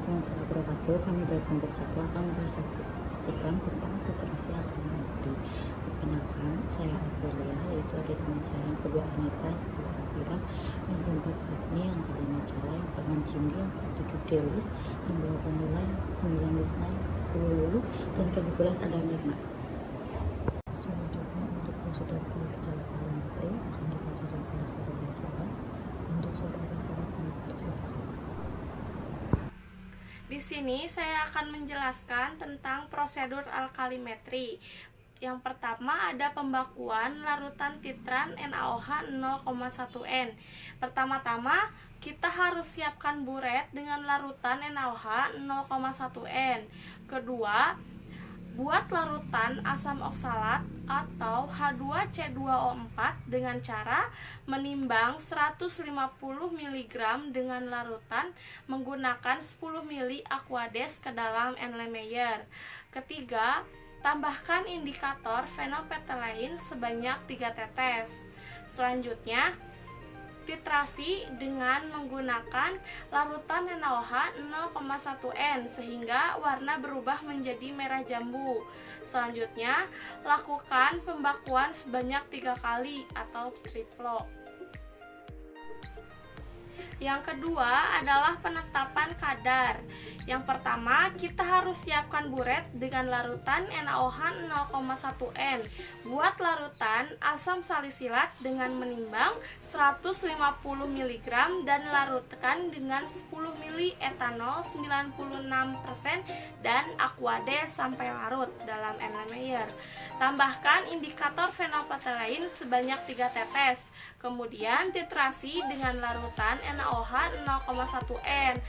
Assalamualaikum warahmatullahi wabarakatuh. Kami dari kelompok 1 akan mendiskusikan tentang literasi alfabet. Perkenalkan, saya Aprilia, yaitu ada teman saya yang kedua Anita, yang ketiga Afira, yang keempat Agni, yang kelima Cala, yang keenam Cindy, yang ketujuh Delis, yang ke-8 Lula, yang ke-9 Lisna, yang ke-10 Lulu, dan ke-12 ada Mirna. Selanjutnya untuk prosedur pembacaan materi akan dibacakan oleh saudara Sarah. Untuk saudara Sarah, kami persilakan. Di sini saya akan menjelaskan tentang prosedur alkalimetri. Yang pertama ada pembakuan larutan titran NaOH 0,1N. Pertama-tama kita harus siapkan buret dengan larutan NaOH 0,1N. Kedua, buat larutan asam oksalat atau H2C2O4 dengan cara menimbang 150 mg dengan larutan menggunakan 10 ml Aquades ke dalam Erlenmeyer. Ketiga, tambahkan indikator fenolphthalein sebanyak 3 tetes. Selanjutnya, titrasi dengan menggunakan larutan NaOH 0,1N sehingga warna berubah menjadi merah jambu. Selanjutnya, lakukan pembakuan sebanyak 3 kali atau triplo. Yang kedua adalah penetapan kadar. Yang pertama, kita harus siapkan buret dengan larutan NaOH 0,1N. Buat larutan asam salisilat dengan menimbang 150 mg dan larutkan dengan 10 ml etanol 96% dan Aquades sampai larut dalam Erlenmeyer. Tambahkan indikator fenolphthalein sebanyak 3 tetes. Kemudian titrasi dengan larutan NaOH 0,1N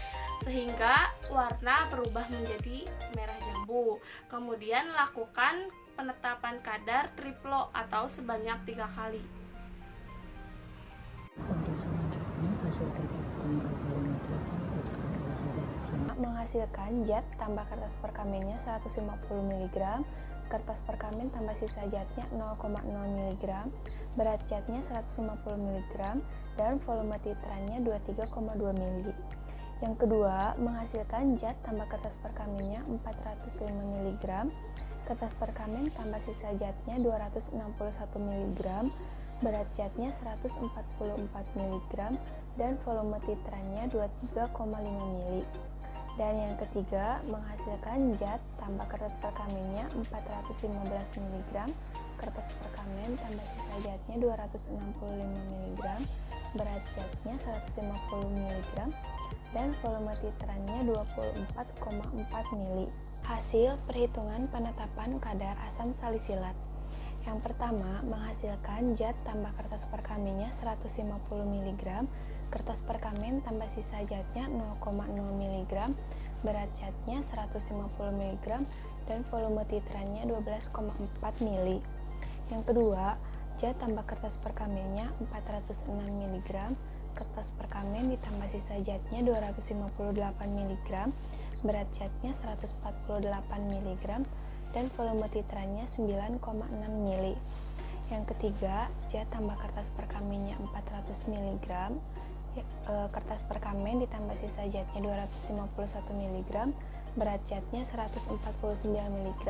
sehingga warna berubah menjadi merah jambu. Kemudian lakukan penetapan kadar triplo atau sebanyak 3 kali. Untuk selanjutnya, hasil perhitungan alkalimetri akan dibacakan oleh saudara Cindy. Menghasilkan zat tambah kertas perkamennya 150 mg, kertas perkamen tambah sisa zatnya 0,0 mg, berat zatnya 150 mg, dan volume titrannya 23,2 ml. Yang kedua, menghasilkan zat tambah kertas perkamennya 405 mg, kertas perkamen tambah sisa zatnya 261 mg, berat zatnya 144 mg, dan volume titrannya 23,5 ml. Dan yang ketiga, menghasilkan zat tambah kertas perkamennya 415 mg, kertas perkamen tambah sisa zatnya 265 mg, berat zatnya 150 mg, dan volume titrannya 24,4 ml. Hasil perhitungan penetapan kadar asam salisilat. Yang pertama, menghasilkan zat tambah kertas perkamennya 150 mg, kertas perkamen tambah sisa zatnya 0,0 mg, berat zatnya 150 mg, dan volume titrannya 12,4 ml. Yang kedua, zat tambah kertas perkamennya 406 mg, kertas perkamen ditambah sisa zatnya 258 mg, berat zatnya 148 mg, dan volume titrannya 9,6 ml. Yang ketiga, zat tambah kertas perkamennya 400 mg, kertas perkamen ditambah sisa zatnya 251 mg, berat zatnya 149 mg,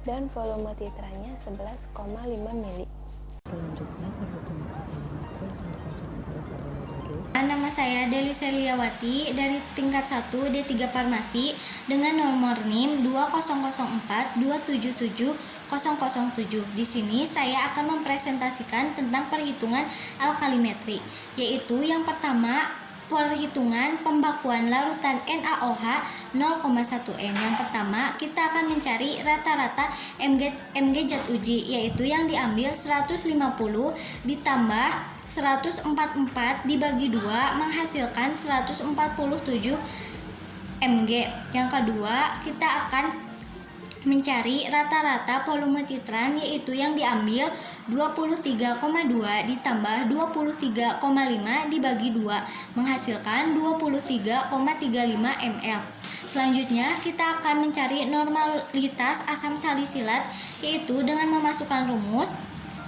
dan volume titrannya 11,5 ml. Selanjutnya, perhitungan alkalimetri akan dibacakan oleh saudara Delis. Nama saya Deli Seliawati dari tingkat 1 D3 Farmasi dengan nomor NIM 20042770007. Di sini saya akan mempresentasikan tentang perhitungan alkalimetri, yaitu yang pertama perhitungan pembakuan larutan NaOH 0,1N. Yang pertama, kita akan mencari rata-rata Mg zat uji, yaitu yang diambil 150 ditambah 144 dibagi 2 menghasilkan 147 Mg. Yang kedua, kita akan mencari rata-rata volume titran, yaitu yang diambil 23,2 ditambah 23,5 dibagi 2 menghasilkan 23,35 ml. Selanjutnya kita akan mencari normalitas asam salisilat, yaitu dengan memasukkan rumus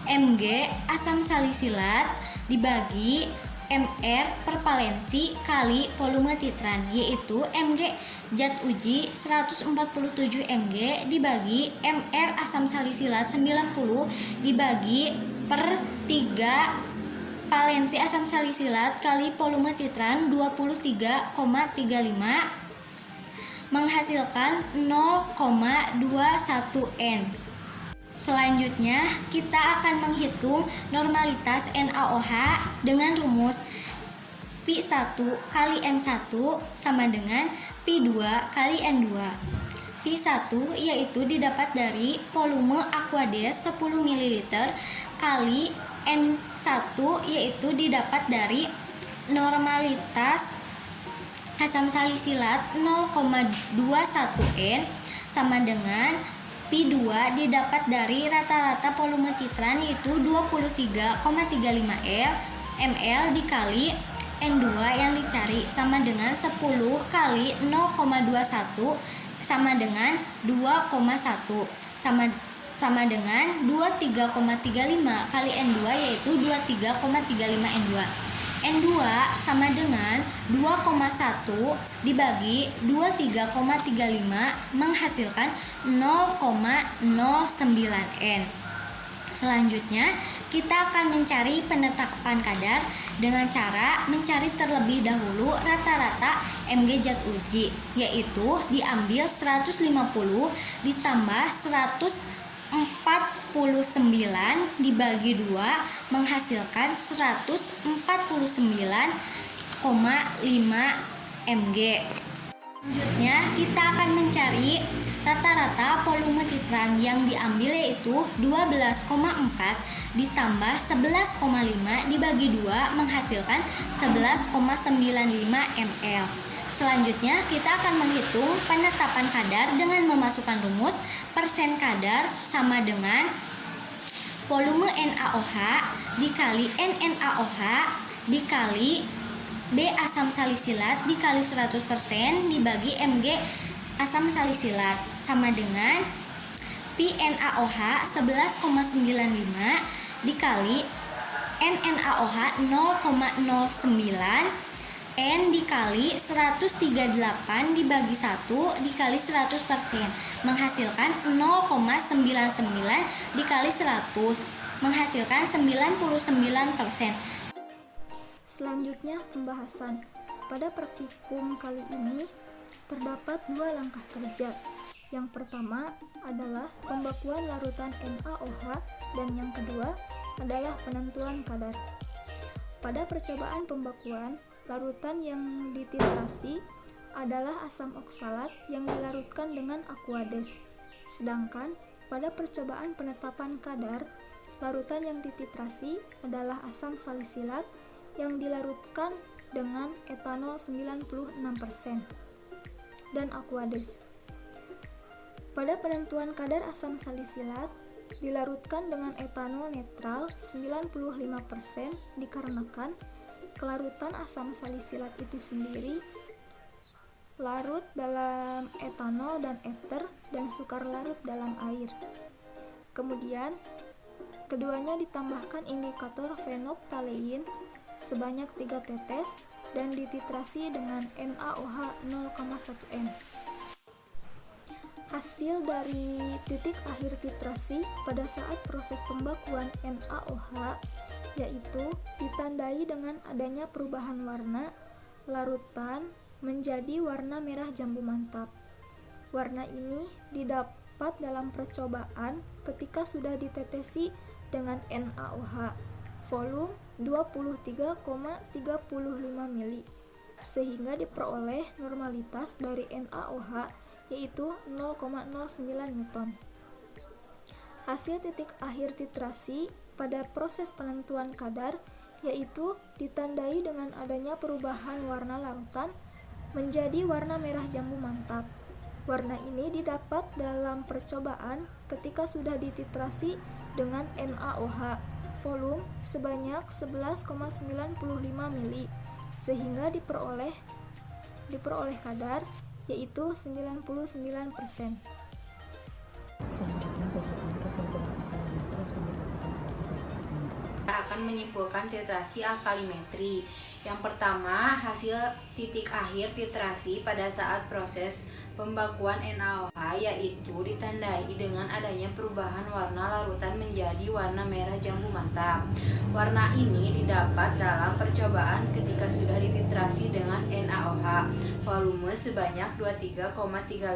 Mg asam salisilat dibagi mR per valensi kali volume titran, yaitu Mg zat uji 147 mg dibagi mR asam salisilat 90 dibagi per 3 valensi asam salisilat kali volume titran 23,35 menghasilkan 0,21 N. Selanjutnya, kita akan menghitung normalitas NaOH dengan rumus Pi1 kali N1 sama dengan Pi2 kali N2. Pi1 yaitu didapat dari volume aqueous 10 ml kali N1 yaitu didapat dari normalitas asam salisilat 0,21 N sama dengan Pi2 didapat dari rata-rata volume titran yaitu 23,35 ml dikali N2 yang dicari sama dengan 10 kali 0,21 sama dengan 2,1 sama dengan 23,35 kali N2 yaitu 23,35 N2. N2 sama dengan 2,1 dibagi 23,35 menghasilkan 0,09 N. Selanjutnya, kita akan mencari penetapan kadar dengan cara mencari terlebih dahulu rata-rata Mg zat uji, yaitu diambil 150 ditambah 149 dibagi 2 menghasilkan 149,5 mg. Selanjutnya kita akan mencari rata-rata volume titran yang diambil yaitu 12,4 ditambah 11,5 dibagi 2 menghasilkan 11,95 ml. Selanjutnya kita akan menghitung penetapan kadar dengan memasukkan rumus persen kadar sama dengan volume NaOH dikali NNaOH dikali B asam salisilat dikali 100% dibagi Mg asam salisilat sama dengan Pi NaOH 11,95 dikali NNaOH 0,09 N dikali 138 dibagi 1 dikali 100% menghasilkan 0,99 dikali 100 menghasilkan 99%. Selanjutnya pembahasan. Pada praktikum kali ini terdapat 2 langkah kerja. Yang pertama adalah pembakuan larutan NaOH dan yang kedua adalah penentuan kadar. Pada percobaan pembakuan, larutan yang dititrasi adalah asam oksalat yang dilarutkan dengan aqueous. Sedangkan pada percobaan penetapan kadar, larutan yang dititrasi adalah asam salisilat yang dilarutkan dengan etanol 96% dan aqueous. Pada penentuan kadar asam salisilat dilarutkan dengan etanol netral 95% dikarenakan kelarutan asam salisilat itu sendiri larut dalam etanol dan eter dan sukar larut dalam air. Kemudian keduanya ditambahkan indikator fenoftalein sebanyak 3 tetes dan dititrasi dengan NaOH 0,1 N. Hasil dari titik akhir titrasi pada saat proses pembakuan NaOH yaitu ditandai dengan adanya perubahan warna larutan menjadi warna merah jambu mantap. Warna ini didapat dalam percobaan ketika sudah ditetesi dengan NaOH volume 23,35 ml sehingga diperoleh normalitas dari NaOH yaitu 0,09 Newton. Hasil titik akhir titrasi pada proses penentuan kadar yaitu ditandai dengan adanya perubahan warna larutan menjadi warna merah jambu mantap. Warna ini didapat dalam percobaan ketika sudah dititrasi dengan NaOH volume sebanyak 11,95 ml sehingga diperoleh kadar yaitu 99%. Selanjutnya bacakan kesimpulan alkalimeter yang dikatakan pada saudara. Kita akan menyimpulkan titrasi alkalimetri. Yang pertama, hasil titik akhir titrasi pada saat proses pembakuan NaOH yaitu ditandai dengan adanya perubahan warna larutan menjadi warna merah jambu mantap. Warna ini didapat dalam percobaan ketika sudah dititrasi dengan NaOH volume sebanyak 23,35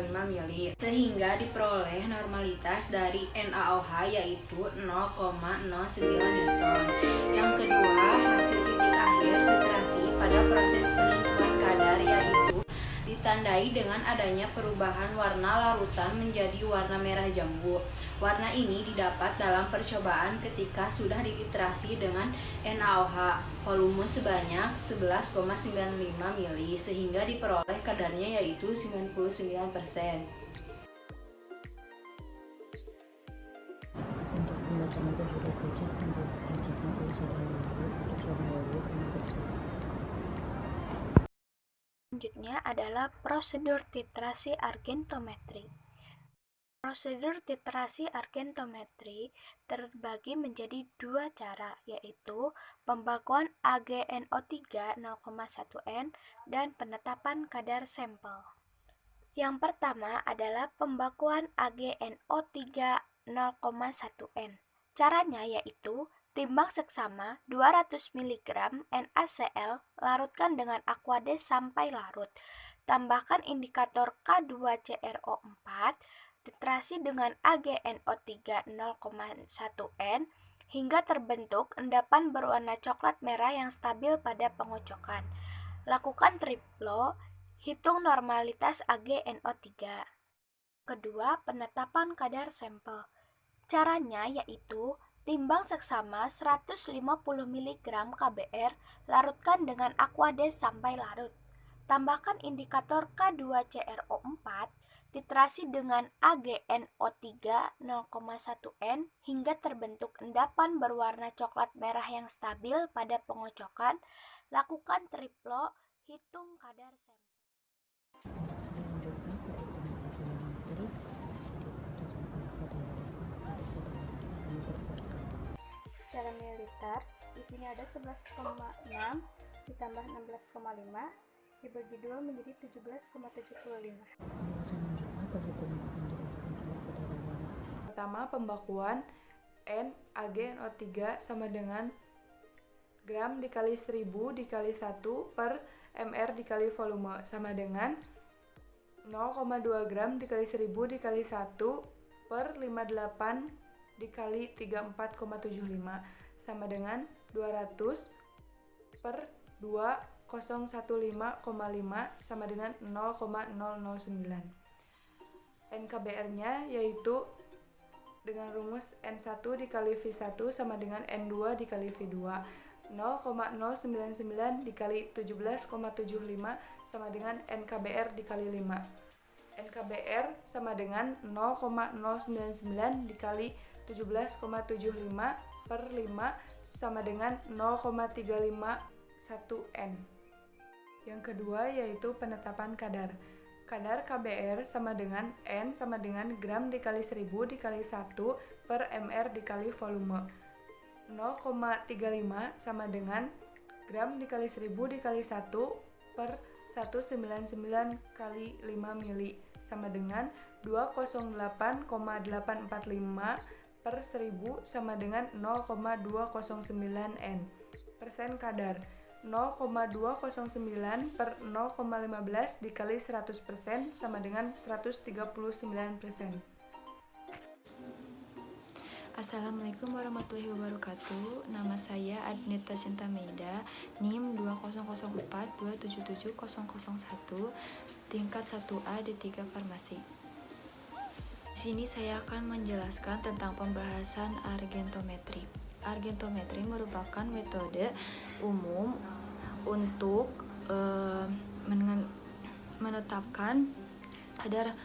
ml sehingga diperoleh normalitas dari NaOH yaitu 0,09 Newton. Yang kedua, hasil titik akhir titrasi pada proses penentuan kadar yaitu ditandai dengan adanya perubahan warna larutan menjadi warna merah jambu. Warna ini didapat dalam percobaan ketika sudah dititrasi dengan NaOH volume sebanyak 11,95 ml sehingga diperoleh kadarnya yaitu 99%. Untuk pembacaan itu sudah dicek dan dibacakan oleh saudara Ibu. Untuk saudara Ibu kami persilakan. Selanjutnya adalah prosedur titrasi argentometri. Prosedur titrasi argentometri terbagi menjadi dua cara, yaitu pembakuan AgNO3 0,1N dan penetapan kadar sampel. Yang pertama adalah pembakuan AgNO3 0,1N. Caranya yaitu timbang seksama 200 mg NaCl, larutkan dengan aquades sampai larut. Tambahkan indikator K2CrO4, titrasi dengan AgNO3 0,1N hingga terbentuk endapan berwarna coklat merah yang stabil pada pengocokan. Lakukan triplo, hitung normalitas AgNO3. Kedua, penetapan kadar sampel. Caranya yaitu timbang seksama 150 mg KBr, larutkan dengan aquades sampai larut. Tambahkan indikator K2CrO4, titrasi dengan AgNO3 0,1N hingga terbentuk endapan berwarna coklat merah yang stabil pada pengocokan. Lakukan triplo, hitung kadar sampel. Secara mililiter, di sini ada 11,6 ditambah 16,5 dibagi 2 menjadi 17,75. Pertama, pembakuan NaGNO3 sama dengan gram dikali 1000 dikali 1 per mr dikali volume sama dengan 0,2 gram dikali 1000 dikali 1 per 58 dikali 34,75 sama dengan 200 per 2015,5 sama dengan 0,009. NKBR-nya yaitu dengan rumus N1 dikali V1 sama dengan N2 dikali V2. 0,099 dikali 17,75 sama dengan NKBR dikali 5. NKBR sama dengan 0,099 dikali 17,75 per 5 sama dengan 0,351 N. Yang kedua yaitu penetapan kadar. Kadar KBR sama dengan N sama dengan gram dikali 1000 dikali 1 per mr dikali volume. 0,35 sama dengan gram dikali 1000 dikali 1 per 199 kali 5 mili sama dengan 208,845 per 1000 sama dengan 0,209 N. Persen kadar 0,209 per 0,15 dikali 100% sama dengan 139%. Assalamualaikum warahmatullahi wabarakatuh. Nama saya Adnita Sinta Meida, NIM 20042777001, tingkat 1A D3 Farmasi. Di sini saya akan menjelaskan tentang pembahasan argentometri. Argentometri merupakan metode umum untuk menetapkan kadar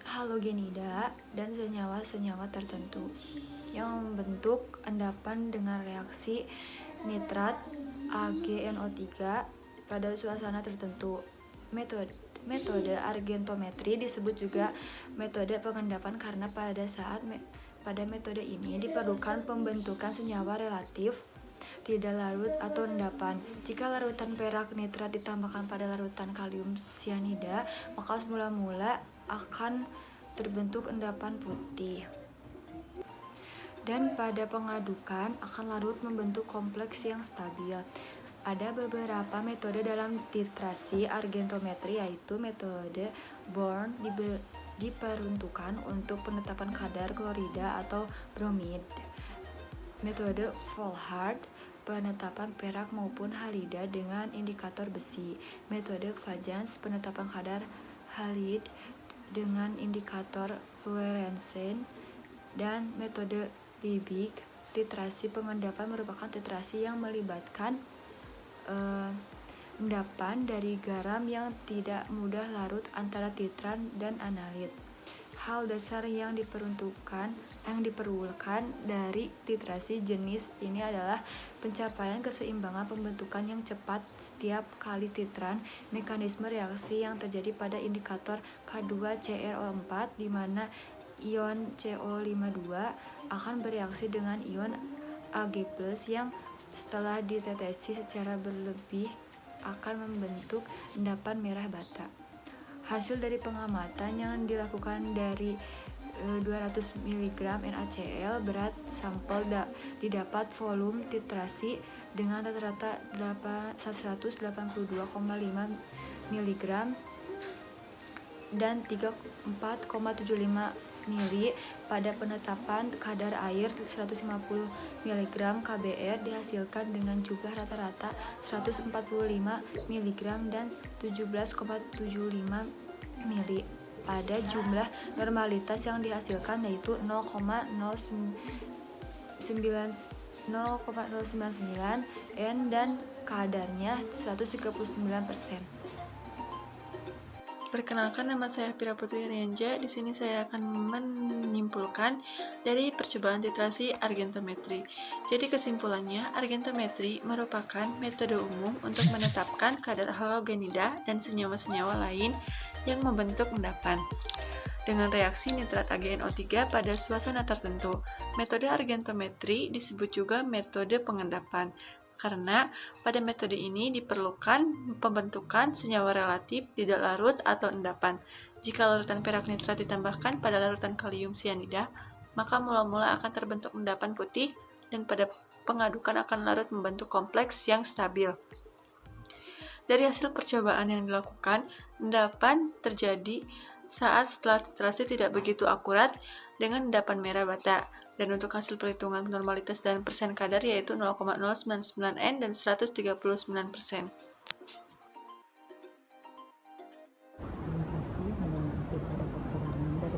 halogenida dan senyawa-senyawa tertentu yang membentuk endapan dengan reaksi nitrat AgNO3 pada suasana tertentu. Metode argentometri disebut juga metode pengendapan karena pada metode ini diperlukan pembentukan senyawa relatif tidak larut atau endapan. Jika larutan perak nitrat ditambahkan pada larutan kalium sianida, maka mula-mula akan terbentuk endapan putih. Dan pada pengadukan akan larut membentuk kompleks yang stabil. Ada beberapa metode dalam titrasi argentometri, yaitu metode Born diperuntukkan untuk penetapan kadar klorida atau bromid, metode Volhard penetapan perak maupun halida dengan indikator besi, metode Fajans penetapan kadar halid dengan indikator fluorescen, dan metode Liebig titrasi pengendapan merupakan titrasi yang melibatkan endapan dari garam yang tidak mudah larut antara titran dan analit. Hal dasar yang diperlukan dari titrasi jenis ini adalah pencapaian keseimbangan pembentukan yang cepat setiap kali titran, mekanisme reaksi yang terjadi pada indikator K2CrO4 di mana ion CO52 akan bereaksi dengan ion Ag+ yang setelah ditetesi secara berlebih akan membentuk endapan merah bata. Hasil dari pengamatan yang dilakukan dari 200 mg NaCl berat sampel didapat volume titrasi dengan rata-rata 182,5 mg dan 4,75 mili. Pada penetapan kadar air 150 mg KBR dihasilkan dengan jumlah rata-rata 145 mg dan 17,75 mili. Pada jumlah normalitas yang dihasilkan yaitu 0,099 N dan kadarnya 139%. Perkenalkan, nama saya Fira Putri Rianja. Di sini saya akan menyimpulkan dari percobaan titrasi argentometri. Jadi kesimpulannya, argentometri merupakan metode umum untuk menetapkan kadar halogenida dan senyawa-senyawa lain yang membentuk endapan dengan reaksi nitrat AgNO3 pada suasana tertentu. Metode argentometri disebut juga metode pengendapan karena pada metode ini diperlukan pembentukan senyawa relatif tidak larut atau endapan. Jika larutan perak nitrat ditambahkan pada larutan kalium sianida, maka mula-mula akan terbentuk endapan putih dan pada pengadukan akan larut membentuk kompleks yang stabil. Dari hasil percobaan yang dilakukan, endapan terjadi saat setelah titrasi tidak begitu akurat dengan endapan merah bata. Dan untuk hasil perhitungan normalitas dan persen kadar yaitu 0,099 N dan 139%. Terima kasih. Mohon maaf jika ada kekurangan dan